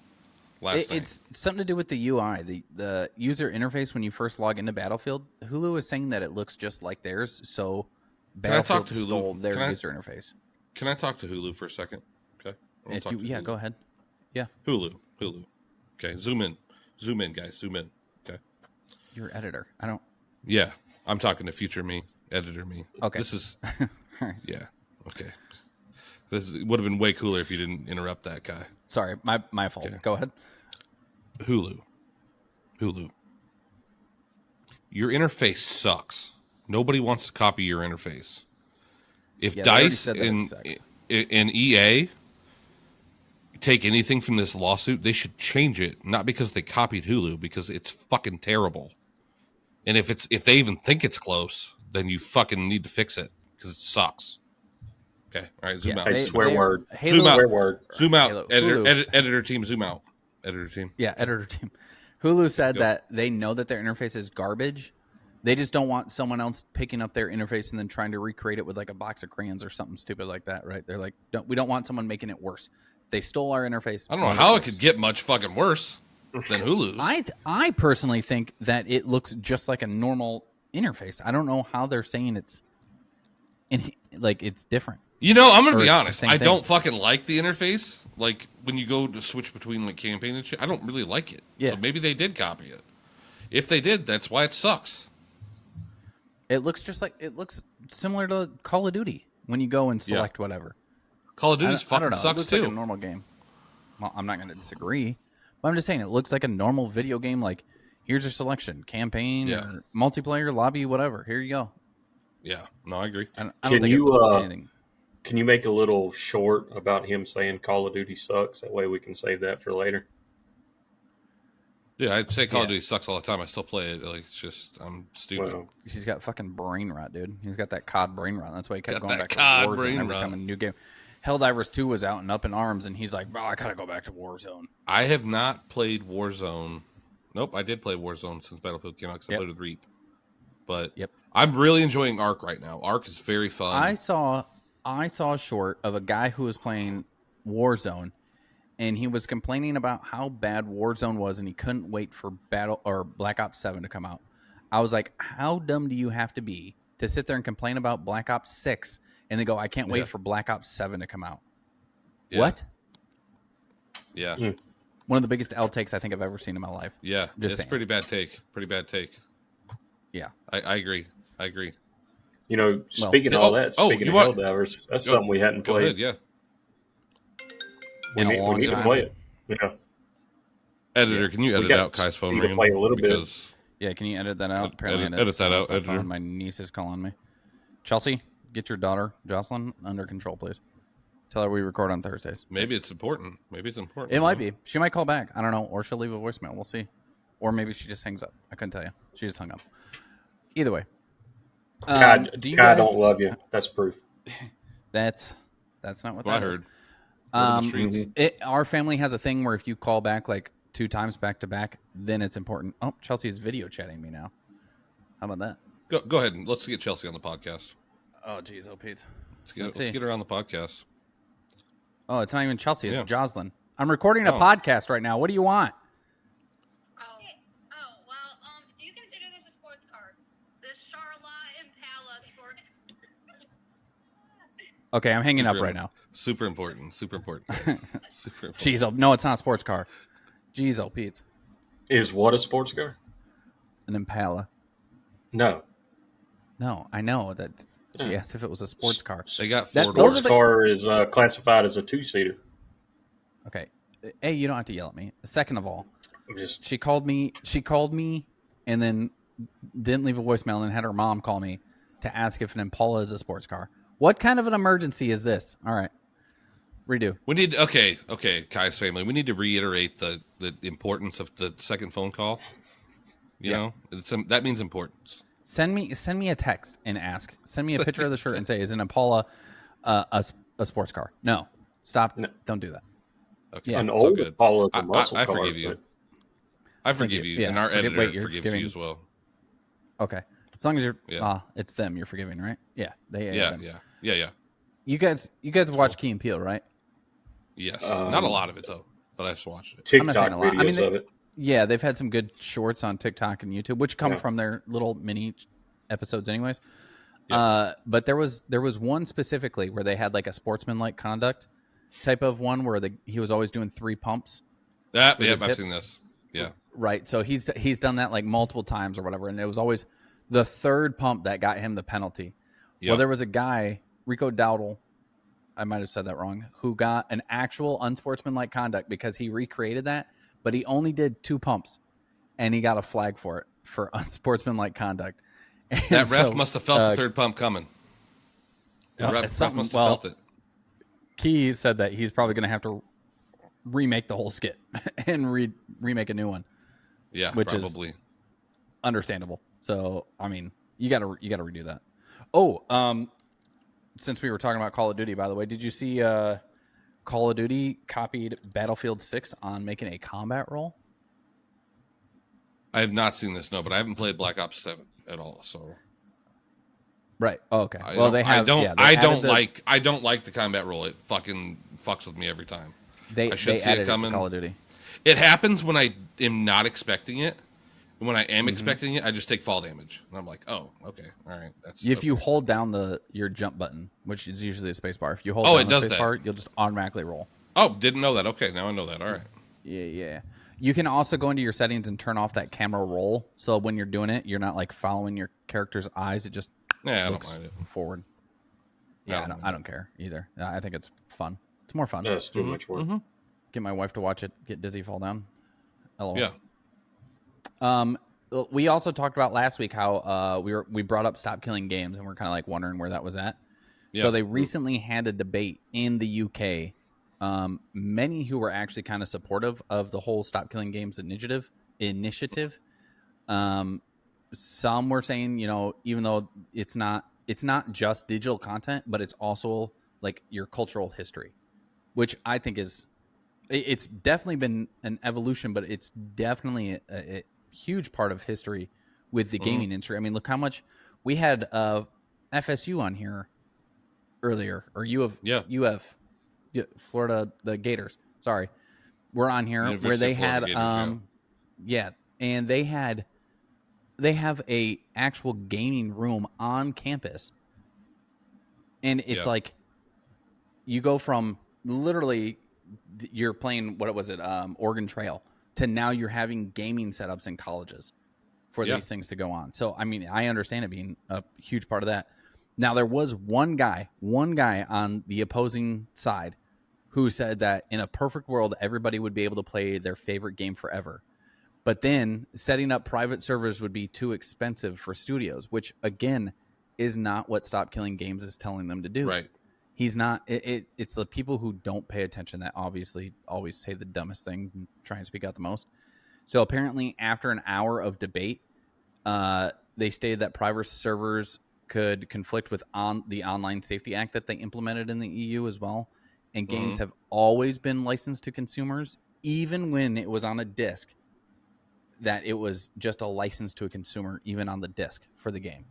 last night. It's something to do with the UI, the user interface when you first log into Battlefield. Hulu is saying that it looks just like theirs, so Battlefield to Hulu? stole their user interface. Can I talk to Hulu for a second? Okay. Yeah, go ahead. Yeah. Hulu. Okay, zoom in, guys. Zoom in. Okay. You're editor. I don't. Yeah, I'm talking to future me, editor me. Okay. This is. Right. Yeah. Okay. This would have been way cooler if you didn't interrupt that guy. Sorry, my fault. Okay. Go ahead. Hulu. Your interface sucks. Nobody wants to copy your interface. If DICE and EA take anything from this lawsuit, they should change it. Not because they copied Hulu, because it's fucking terrible. And if they even think it's close, then you fucking need to fix it because it sucks. Okay, all right, zoom out. Swear word. Zoom out. Swear word. Zoom out. Editor team, zoom out. Editor team. Yeah, editor team. Hulu said that they know that their interface is garbage. They just don't want someone else picking up their interface and then trying to recreate it with like a box of crayons or something stupid like that, right? They're like, we don't want someone making it worse. They stole our interface. I don't know how it could get much fucking worse than Hulu's. I personally think that it looks just like a normal interface. I don't know how they're saying it's different. You know, I'm going to be honest. I don't fucking like the interface. Like, when you go to switch between, like, campaign and shit, I don't really like it. Yeah. So maybe they did copy it. If they did, that's why it sucks. It looks similar to Call of Duty when you go and select whatever. Call of Duty fucking sucks, it looks too. Like a normal game. Well, I'm not going to disagree. But I'm just saying, it looks like a normal video game. Like, here's your selection. Campaign, or multiplayer, lobby, whatever. Here you go. Yeah. No, I agree. I don't think it looks like anything. Can you make a little short about him saying Call of Duty sucks? That way we can save that for later. Yeah, I'd say Call of Duty sucks all the time. I still play it. Like, it's just, I'm stupid. Well, he's got fucking brain rot, dude. He's got that COD brain rot. That's why he kept going back to Warzone every time a new game. Helldivers 2 was out and up in arms, and he's like, I gotta go back to Warzone. I have not played Warzone. Nope, I did play Warzone since Battlefield came out because I played with Reap. But I'm really enjoying Ark right now. Ark is very fun. I saw a short of a guy who was playing Warzone, and he was complaining about how bad Warzone was, and he couldn't wait for Black Ops 7 to come out. I was like, how dumb do you have to be to sit there and complain about Black Ops 6 and then go, I can't wait for Black Ops 7 to come out? Yeah. What? Yeah. One of the biggest L takes I think I've ever seen in my life. Yeah, it's a pretty bad take. Yeah. I agree. You know, speaking of Helldivers, that's something we hadn't played. Yeah. We need to play it. Yeah. Editor, can you edit out Kai's phone ringing? Play a little bit. Yeah, can you edit that out? Edit that out, editor. My niece is calling me. Chelsea, get your daughter, Jocelyn, under control, please. Tell her we record on Thursdays. Maybe it's important. It might be. She might call back. I don't know. Or she'll leave a voicemail. We'll see. Or maybe she just hangs up. I couldn't tell you. She just hung up. Either way. God don't love you. That's proof. That's not what that is. I heard. Our family has a thing where if you call back like 2 times back to back, then it's important. Oh, Chelsea's video chatting me now. How about that? Go ahead and let's get Chelsea on the podcast. Oh, geez. Oh, Pete. Let's get her on the podcast. Oh, it's not even Chelsea. It's Jocelyn. I'm recording a podcast right now. What do you want? Do you consider this a sports car? The Charlotte Impala sports. Okay, I'm hanging up right now. Super important. Guys. Super important. Jeez, no, it's not a sports car. Jeez, oh, Pete. Is what a sports car? An Impala. No, I know that. She asked if it was a sports car. They got sports car is classified as a 2-seater. Okay. Hey, you don't have to yell at me. Second of all, just she called me, and then didn't leave a voicemail and had her mom call me to ask if an Impala is a sports car. What kind of an emergency is this? All right. Redo. We need okay, Kai's family. We need to reiterate the importance of the second phone call. You know, that means importance. Send me a text and ask. Send me a picture of the shirt and say, "Is an Impala a sports car?" No, stop. No. Don't do that. Okay, Yeah. An old Impala is a muscle I car. forgive you. I forgive you, Yeah. and our editor forgives forgiving. you as well. Okay, as long as you're, it's them you're forgiving, right? Yeah, Yeah. You guys have watched Key and Peele, right? Yes, not a lot of it though, but I've watched it. I'm not saying TikTok a lot. videos of it. Yeah, they've had some good shorts on TikTok and YouTube, which come from their little mini episodes, anyways. Yeah. But there was one specifically where they had like a sportsmanlike conduct type of one where he was always doing 3 pumps. I've seen this. Yeah. Right. So he's done that like multiple times or whatever, and it was always the 3rd pump that got him the penalty. Yep. Well, there was a guy, Rico Dowdle, I might have said that wrong, who got an actual unsportsmanlike conduct because he recreated that, but he only did 2 pumps, and he got a flag for it for unsportsmanlike conduct. And that ref must have felt the 3rd pump coming. The ref must have felt it. Key said that he's probably going to have to remake the whole skit and remake a new one. Yeah, which probably is understandable. So, I mean, you got to redo that. Oh, since we were talking about Call of Duty, by the way, did you see Call of Duty copied Battlefield 6 on making a combat role? I have not seen this, no, but I haven't played Black Ops 7 at all, so. Right. Oh, okay. I don't like the combat role. It fucking fucks with me every time. They added it to Call of Duty. It happens when I am not expecting it. And when I am expecting it, I just take fall damage. And I'm like, oh, okay. All right. If you hold down your jump button, which is usually a space bar, if you hold down the space bar, you'll just automatically roll. Oh, didn't know that. Okay, now I know that. All right. Yeah. You can also go into your settings and turn off that camera roll. So when you're doing it, you're not like following your character's eyes. It just looks I don't mind it. Forward. Yeah, I don't care either. I think it's fun. It's more fun. That's too much work. Get my wife to watch it. Get dizzy, fall down. LOL. Yeah. We also talked about last week how we brought up Stop Killing Games, and we're kind of like wondering where that was at. Yeah. So they recently had a debate in the UK. Many who were actually kind of supportive of the whole Stop Killing Games initiative. Some were saying, even though it's not just digital content, but it's also like your cultural history, which I think it's definitely been an evolution, but it's definitely a huge part of history with the gaming industry. I mean, look how much we had FSU on here earlier, or UF, Florida, the Gators. Sorry, we're on here University where they had Gators, and they have a actual gaming room on campus, and it's like you go from literally you're playing what was it Oregon Trail to now you're having gaming setups in colleges for these things to go on. So I mean, I understand it being a huge part of that. Now there was one guy on the opposing side who said that in a perfect world everybody would be able to play their favorite game forever. But then setting up private servers would be too expensive for studios, which again is not what Stop Killing Games is telling them to do. Right. He's not. It's the people who don't pay attention that obviously always say the dumbest things and try and speak out the most. So apparently, after an hour of debate, they stated that private servers could conflict with the Online Safety Act that they implemented in the EU as well. And games have always been licensed to consumers, even when it was on a disc. That it was just a license to a consumer, even on the disc for the game.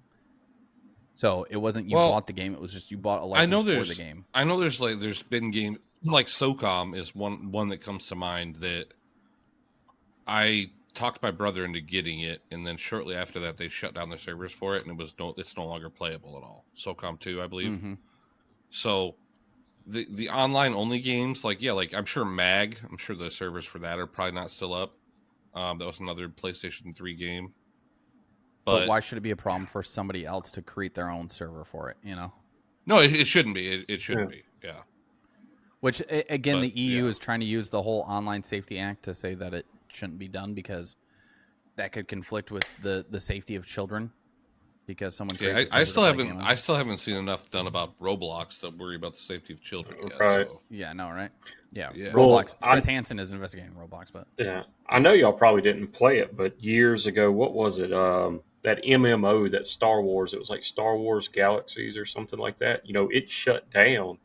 So it wasn't you bought the game; it was just you bought a license for the game. I know there's been games like SOCOM is one that comes to mind that I talked my brother into getting it, and then shortly after that they shut down the servers for it, and it's no longer playable at all. SOCOM 2, I believe. Mm-hmm. So the online only games, like I'm sure MAG, I'm sure the servers for that are probably not still up. That was another PlayStation 3 game. But why should it be a problem for somebody else to create their own server for it, No, it shouldn't be. It shouldn't be, yeah. Which, again, the EU is trying to use the whole Online Safety Act to say that it shouldn't be done because that could conflict with the safety of children because someone Yeah, creates. I still haven't seen enough done about Roblox to worry about the safety of children yet. Right. So. Yeah, no, right? Yeah, Yeah. Roblox. Well, Chris Hansen is investigating Roblox, but Yeah, I know y'all probably didn't play it, but years ago, what was it? That MMO, that Star Wars. It was like Star Wars Galaxies or something like that. You know, it shut down,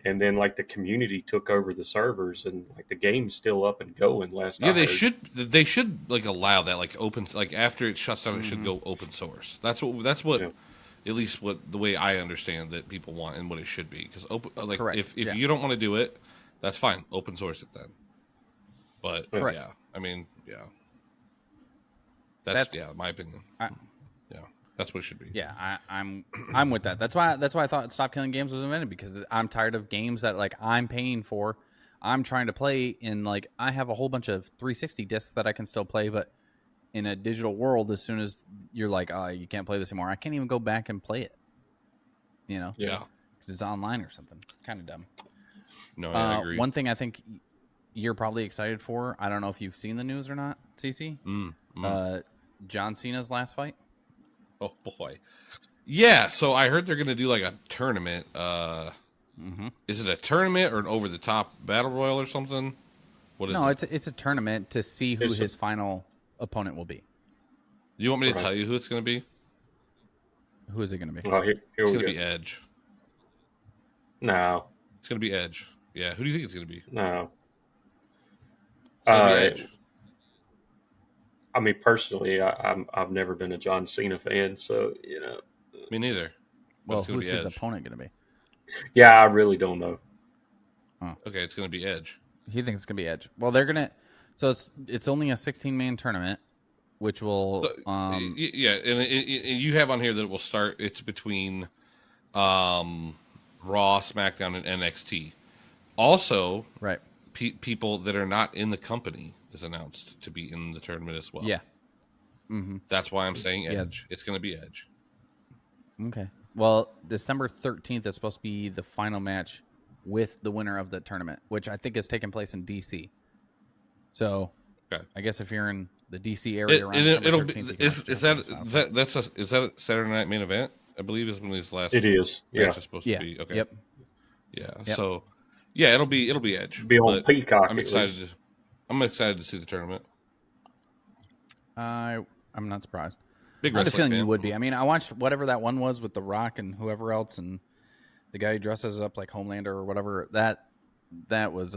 and then like the community took over the servers, and like the game's still up and going. Last Yeah, I heard. they should like allow that, like open, like after it shuts down, it should go open source. That's what Yeah. at least what the way I understand that people want and what it should be. Because open, like Correct. if Yeah. you don't want to do it, that's fine. Open source it then. But Correct. yeah, I mean, yeah, that's my opinion. Yeah, that's what it should be. yeah, I'm with that. That's why I thought Stop Killing Games was invented, because I'm tired of games that like I'm paying for, I'm trying to play in, like I have a whole bunch of 360 discs that I can still play, but in a digital world, as soon as you're like, oh, you can't play this anymore, I can't even go back and play it. You know, Yeah. because it's online or something. Kind of dumb. No, I agree. One thing I think you're probably excited for, I don't know if you've seen the news or not, CC. John Cena's last fight. Oh boy, yeah. So I heard they're going to do like a tournament. Is it a tournament or an over the top battle royal or something? What is it? No, it's a tournament to see who his final opponent will be. You want me to tell you who it's going to be? Who is it going to be? Oh, here It's we going to go. be Edge. No, It's going to be Edge. Yeah, who do you think it's going to be? no. It's going to be Edge. I mean, personally, I've never been a John Cena fan, so you know. Me neither. But Well, it's gonna who's be his Edge. opponent going to be? Yeah, I really don't know. Okay, it's going to be Edge. He thinks it's going to be Edge. Well, they're going to. So it's only a 16-man tournament, which will. Yeah, and you have on here that it will start. It's between Raw, SmackDown, and NXT. Also, right. People that are not in the company is announced to be in the tournament as well. Yeah. That's why I'm saying Yeah. Edge. It's going to be Edge. Okay. Well, December 13th is supposed to be the final match with the winner of the tournament, which I think is taking place in DC. So, Okay. I guess if you're in the DC area around December 13th, is that a Saturday night main event? I believe is when these last. It is. Yeah. match is supposed to be. Okay. Yep. Yeah. Yep. So, yeah, it'll be Edge. Be on but Peacock. I'm excited. I'm excited to see the tournament. I'm not surprised. Big I had a wrestling feeling fan. you would be. I mean, I watched whatever that one was with The Rock and whoever else, and the guy who dresses up like Homelander or whatever. That was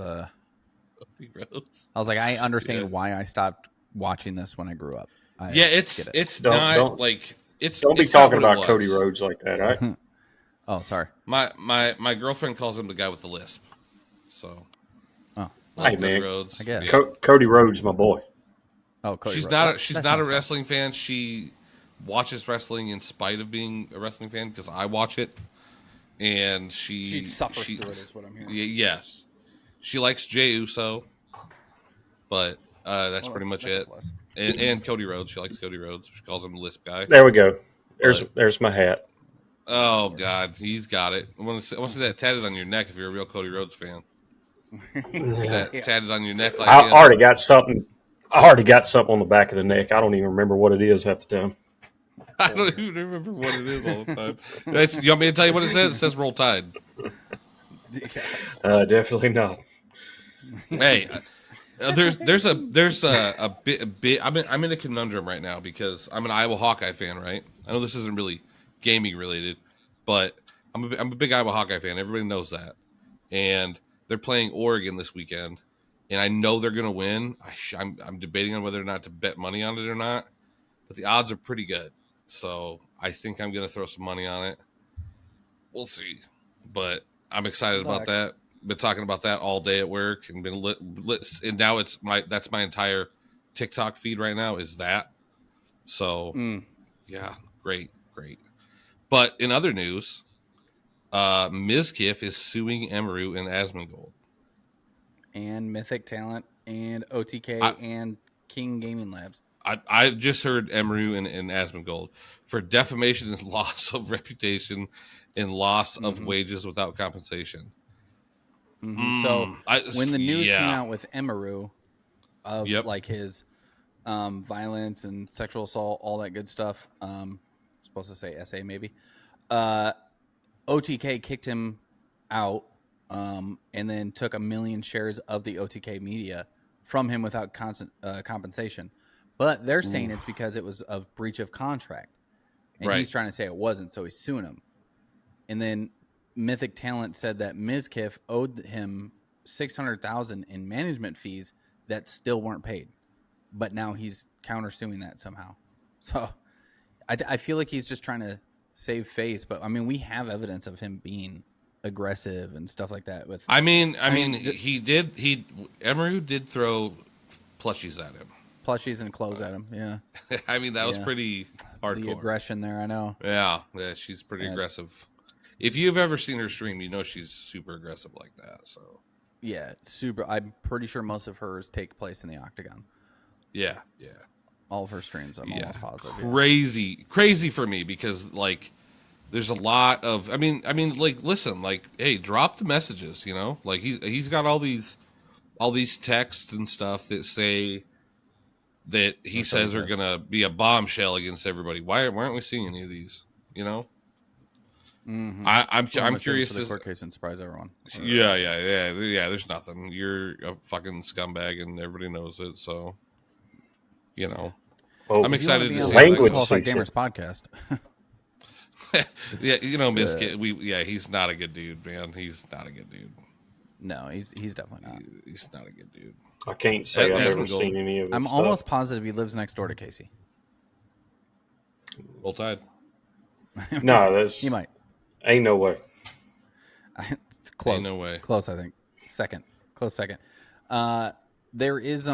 Big Rhodes. I was like, I understand why I stopped watching this when I grew up. It's Don't- not don't- like it's. Don't be it's not talking what it about Cody was. Rhodes like that, all right? Oh, sorry. My girlfriend calls him the guy with the lisp. So. Oh, Hey, Cody man. Rhodes. I guess. Yeah. Cody Rhodes, my boy. oh, Cody She's Rhodes. not. That She's sounds not a fun. wrestling fan. She watches wrestling in spite of being a wrestling fan because I watch it, and She suffers through it, is what I'm hearing. Yes, she likes Jey Uso, but that's Well, pretty much that's a it. plus. And Cody Rhodes. She likes Cody Rhodes. She calls him the lisp guy. There we go. But- There's my hat. Oh God, he's got it. I want to see that tatted on your neck if you're a real Cody Rhodes fan. That tatted on your neck like I him. already got something. I already got something on the back of the neck. I don't even remember what it is half the time. I don't even remember what it is all the time. You want me to tell you what it says? It says Roll Tide. Definitely not. Hey, there's a bit. I'm in a conundrum right now because I'm an Iowa Hawkeye fan, right? I know this isn't really gaming related, but I'm a big Iowa Hawkeye fan. Everybody knows that, and they're playing Oregon this weekend, and I know they're gonna win. I'm debating on whether or not to bet money on it or not, but the odds are pretty good, so I think I'm gonna throw some money on it. We'll see, but I'm excited about that. Been talking about that all day at work and been lit and now that's my entire TikTok feed right now is that. So yeah, great. But in other news, Mizkif is suing Emeru and AsmonGold. And Mythic Talent and OTK and King Gaming Labs. I just heard Emeru and AsmonGold for defamation and loss of reputation and loss of wages without compensation. So when the news came yeah. out with Emeru of Yep. like his violence and sexual assault, all that good stuff, supposed to say SA maybe. OTK kicked him out, and then took 1 million shares of the OTK media from him without compensation. But they're saying it's because it was of breach of contract, and he's trying to say it wasn't, so he's suing him. And then Mythic Talent said that Mizkif owed him $600,000 in management fees that still weren't paid, but now he's countersuing that somehow. So I feel like he's just trying to save face, but I mean, we have evidence of him being aggressive and stuff like that. With Emery did throw plushies at him, plushies and clothes at him. Yeah, I mean that was pretty hardcore. The aggression there, I know. Yeah, she's pretty aggressive. If you've ever seen her stream, you know she's super aggressive like that. So yeah, super. I'm pretty sure most of hers take place in the Octagon. Yeah. All of her streams, I'm almost positive. Crazy for me because like there's a lot of I mean like listen, like hey, drop the messages, you know? Like he's got all these texts and stuff that say that he says are gonna be a bombshell against everybody. Why aren't we seeing any of these? You know? Mm-hmm. I'm curious for the court case and surprise everyone. Yeah. There's nothing. You're a fucking scumbag, and everybody knows it. So, you know, I'm excited to see language Unqualified Gamers podcast. Yeah, you know, Mizkif. He's not a good dude, man. He's not a good dude. No, he's definitely not. He's not a good dude. I can't say I've ever seen any of his I'm stuff. almost positive he lives next door to Casey. Roll Tide. No, that's he might. Ain't no way. It's close. Ain't no way. Close, I think. Close second. There is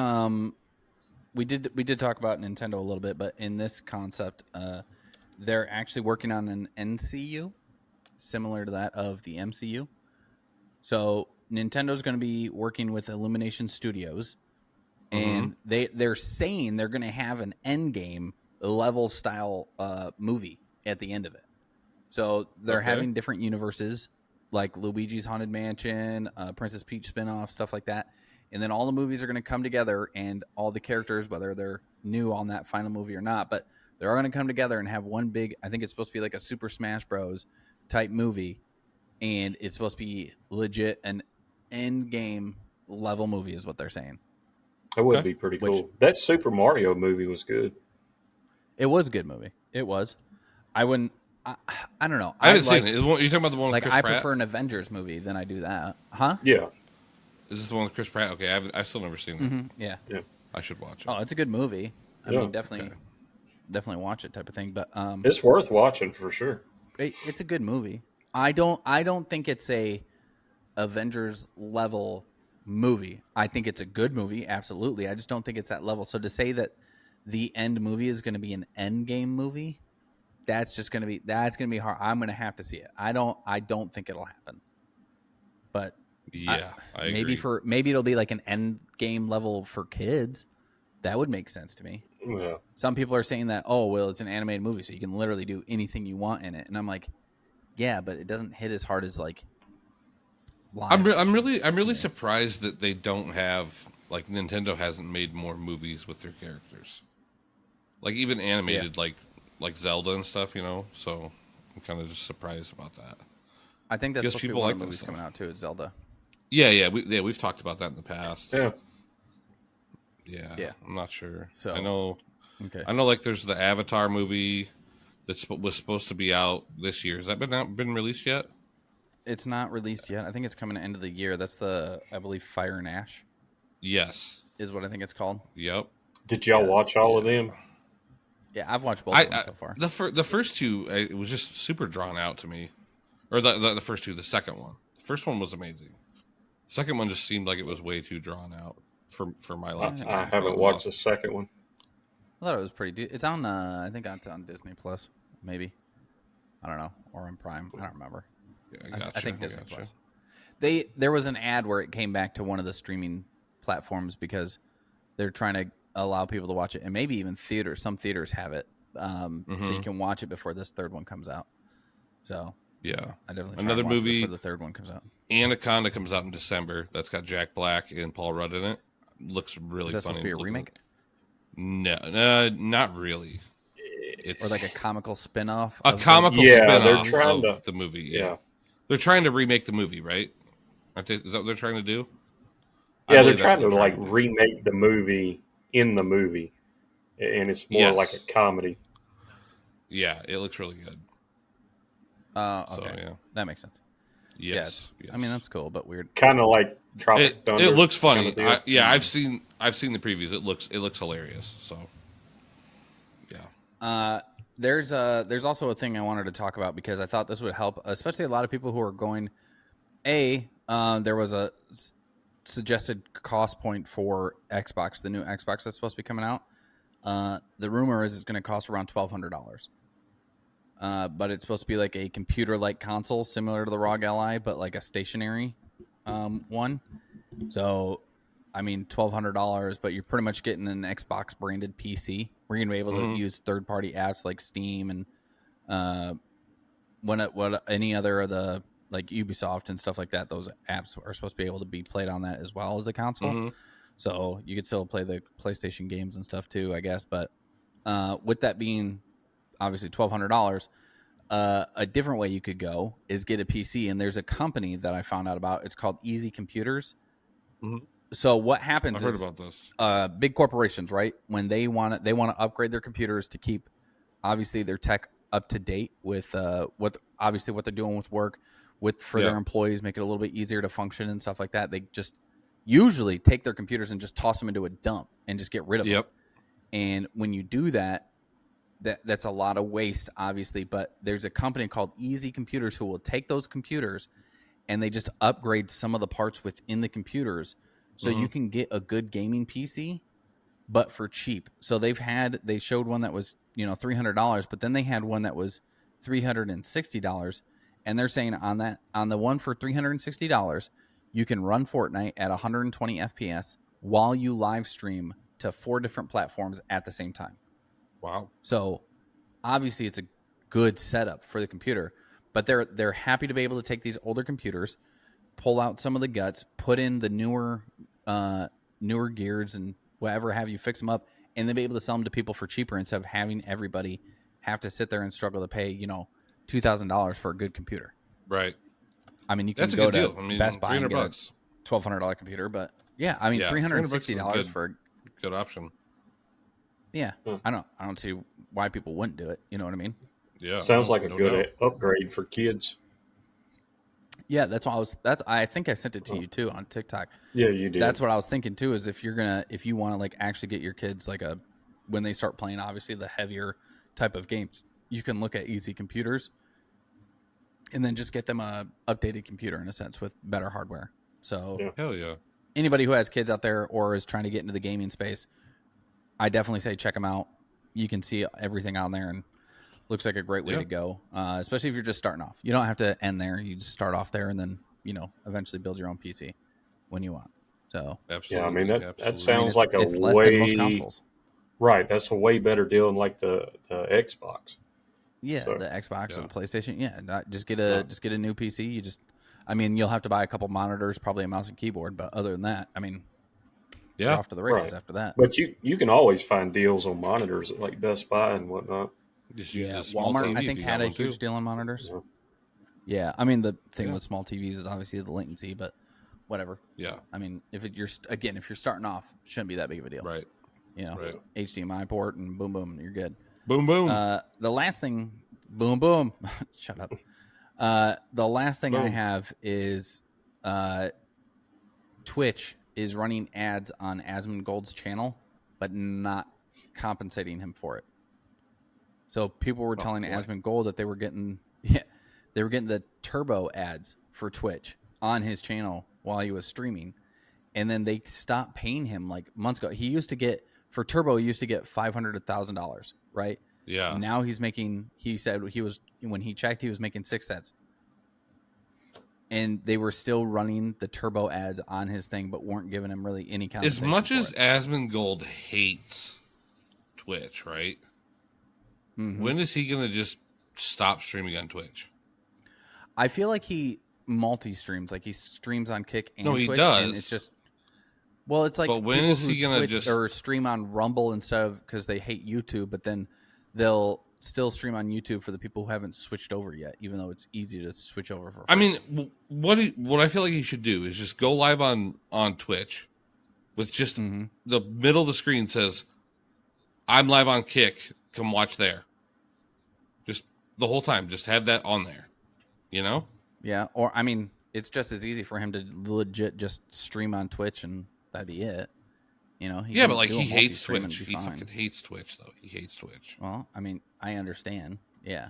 we did talk about Nintendo a little bit, but in this concept, they're actually working on an NCU similar to that of the MCU. So Nintendo's going to be working with Illumination Studios, and they're saying they're going to have an Endgame level style movie at the end of it. So they're having different universes like Luigi's Haunted Mansion, Princess Peach spinoff, stuff like that. And then all the movies are going to come together, and all the characters, whether they're new on that final movie or not, but they're all going to come together and have one big, I think it's supposed to be like a Super Smash Bros. Type movie. And it's supposed to be legit an end game level movie is what they're saying. That would be pretty cool. That Super Mario movie was good. It was a good movie. It was. I wouldn't. I don't know. I haven't seen it. You're talking about the one with Chris Pratt? I prefer an Avengers movie than I do that. Huh? Yeah. Is this the one with Chris Pratt? Okay, I've still never seen it. Yeah. I should watch it. Oh, it's a good movie. I mean, definitely watch it type of thing. But it's worth watching for sure. It's a good movie. I don't think it's a Avengers level movie. I think it's a good movie, absolutely. I just don't think it's that level. So to say that the end movie is going to be an end game movie, that's going to be hard. I'm going to have to see it. I don't think it'll happen. But I agree. maybe it'll be like an end game level for kids. That would make sense to me. Yeah. Some people are saying that, oh, well, it's an animated movie, so you can literally do anything you want in it. And I'm like, yeah, but it doesn't hit as hard as like live. I'm really surprised that they don't have, like, Nintendo hasn't made more movies with their characters. Like even animated like Zelda and stuff, you know. So I'm kind of just surprised about that. I think that's supposed to be one of the movies coming out too. It's Zelda. Yeah, we've talked about that in the past. Yeah. I'm not sure. So I know. Okay. I know, like there's the Avatar movie that was supposed to be out this year. Has that been released yet? It's not released yet. I think it's coming at the end of the year. That's I believe, Fire and Ash. Yes, is what I think it's called. Yep. Did y'all watch all of them? Yeah, I've watched both of them so far. The first two, it was just super drawn out to me. Or the first two, the second one. The first one was amazing. The second one just seemed like it was way too drawn out for my liking. I haven't watched the second one. I thought it was pretty. It's on. I think it's on Disney Plus, maybe. I don't know, or on Prime. I don't remember. Yeah, I think Disney Plus. There was an ad where it came back to one of the streaming platforms because they're trying to allow people to watch it, and maybe even theaters. Some theaters have it, so you can watch it before this third one comes out. So yeah, I definitely another movie before the third one comes out. Anaconda comes out in December. That's got Jack Black and Paul Rudd in it. Looks really funny. Is that supposed to be a remake? No, not really. It's or like a comical spin-off. a of comical Yeah, spin-off they're trying of to- the movie. yeah. They're trying to remake the movie, right? Aren't they, is that what they're trying to do? I Yeah, they're believe that's trying what to they're like do. remake the movie in the movie, and it's more like a Yes. comedy. Yeah, it looks really good. Okay, So yeah, that makes sense. yes. I mean that's cool, but weird. Kind of like Tropic Thunder. It looks funny. kinda deal. I've seen the previews. It looks hilarious. So yeah. There's also a thing I wanted to talk about because I thought this would help, especially a lot of people who are going. There was a suggested cost point for Xbox, the new Xbox that's supposed to be coming out. The rumor is it's going to cost around $1,200. But it's supposed to be like a computer-like console, similar to the ROG Ally, but like a stationary one. So, I mean, $1,200, but you're pretty much getting an Xbox branded PC. We're going to be able to use third-party apps like Steam and what any other of the like Ubisoft and stuff like that. Those apps are supposed to be able to be played on that as well as the console. So you could still play the PlayStation games and stuff too, I guess. But with that being obviously $1,200, a different way you could go is get a PC. And there's a company that I found out about. It's called Easy Computers. So what happens I've is heard about this. big corporations, right? When they want to upgrade their computers to keep obviously their tech up to date with what they're doing with work, for their employees, make it a little bit easier to function and stuff like that. They just usually take their computers and just toss them into a dump and just get rid of them. And when you do that, that's a lot of waste, obviously. But there's a company called Easy Computers who will take those computers and they just upgrade some of the parts within the computers so you can get a good gaming PC, but for cheap. So they showed one that was, $300, but then they had one that was $360. And they're saying on the one for $360, you can run Fortnite at 120 FPS while you live stream to 4 different platforms at the same time. Wow. So obviously it's a good setup for the computer, but they're happy to be able to take these older computers, pull out some of the guts, put in the newer gears and whatever have you, fix them up, and then be able to sell them to people for cheaper instead of having everybody have to sit there and struggle to pay, $2,000 for a good computer. Right. I mean, you can That's a go good to deal. I mean, Best Buy and get $300. a $1,200 computer, but yeah, I mean, $360 for a good option. Yeah, I don't see why people wouldn't do it. You know what I mean? Yeah. Sounds like a no good doubt. upgrade for kids. Yeah, I think I sent it to you too on TikTok. Yeah, you did. That's what I was thinking too, is if you want to like actually get your kids like when they start playing obviously the heavier type of games, you can look at Easy Computers and then just get them a updated computer in a sense with better hardware. So Hell yeah. Anybody who has kids out there or is trying to get into the gaming space, I definitely say check them out. You can see everything on there and looks like a great way to go, especially if you're just starting off. You don't have to end there. You just start off there and then, eventually build your own PC when you want. So Absolutely. Yeah, I mean, that I sounds mean, like a it's less than most consoles. Right, that's a way better deal than like the Xbox. Yeah, So, the Xbox or the PlayStation. Yeah, just get a new PC. You'll have to buy a couple monitors, probably a mouse and keyboard, but other than that, I mean, you're off to the races after that. But you can always find deals on monitors at like Best Buy and whatnot. Just use a small Walmart TV I if think you had got a one, huge too. deal on monitors. Yeah. Yeah, I mean the thing with small TVs is obviously the latency, but whatever. Yeah. I mean, if you're starting off, shouldn't be that big of a deal. Right. Right. HDMI port and boom, boom, you're good. Boom, boom. The last thing, boom, boom. Shut up. The last thing I have is Twitch is running ads on AsmonGold's channel, but not compensating him for it. So people were telling AsmonGold that they were getting the turbo ads for Twitch on his channel while he was streaming, and then they stopped paying him like months ago. He used to get for turbo, he used to get $500 to $1,000, right? Yeah. Now he's making. He said when he checked, he was making 6 cents. And they were still running the turbo ads on his thing, but weren't giving him really any compensation. As much as AsmonGold hates Twitch, right? Mm-hmm. When is he going to just stop streaming on Twitch? I feel like he multi-streams. Like he streams on Kick and Twitch. He does. And it's just... Well, it's like but when people is he who going to Twitch just... or stream on Rumble instead of... Because they hate YouTube, but then they'll still stream on YouTube for the people who haven't switched over yet, even though it's easy to switch over for. I mean, what I feel like he should do is just go live on Twitch with just the middle of the screen says, "I'm live on Kick. Come watch there." Just the whole time, just have that on there. You know? Yeah, or I mean, it's just as easy for him to legit just stream on Twitch and that'd be it. You know? Yeah, but like he hates Twitch. He fucking hates Twitch, though. He hates Twitch. Well, I mean, I understand. Yeah,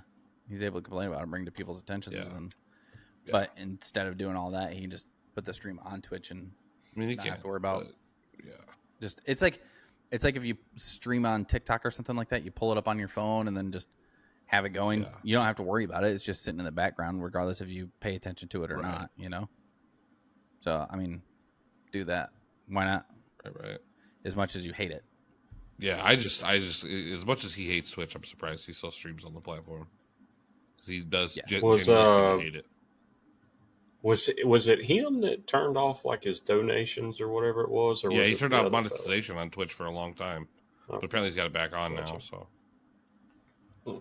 he's able to complain about it, bring to people's attention. But instead of doing all that, he can just put the stream on Twitch and not have to worry about. Just it's like if you stream on TikTok or something like that, you pull it up on your phone and then just have it going. Yeah. You don't have to worry about it. It's just sitting in the background, regardless if you pay attention to it or not. You know. So I mean, do that. Why not? Right. As much as you hate it. Yeah, I just as much as he hates Twitch, I'm surprised he still streams on the platform. He does genuinely hate it. Was it him that turned off like his donations or whatever it was? Or he turned off monetization on Twitch for a long time, but apparently he's got it back on now. So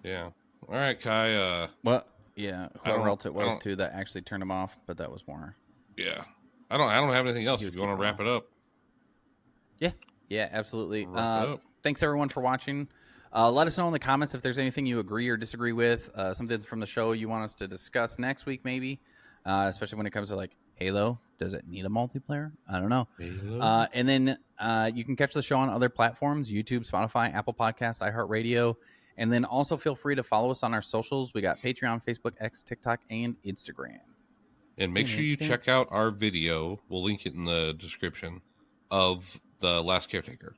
yeah, all right, Kai. Whoever else it was too that actually turned him off, but that was more. Yeah, I don't have anything else. If you want to wrap it up. Yeah, absolutely. Thanks everyone for watching. Let us know in the comments if there's anything you agree or disagree with, something from the show you want us to discuss next week, maybe, especially when it comes to like Halo. Does it need a multiplayer? I don't know. And then you can catch the show on other platforms, YouTube, Spotify, Apple Podcast, iHeartRadio. And then also feel free to follow us on our socials. We got Patreon, Facebook, X, TikTok, and Instagram. And make sure you check out our video. We'll link it in the description of the Last Caretaker.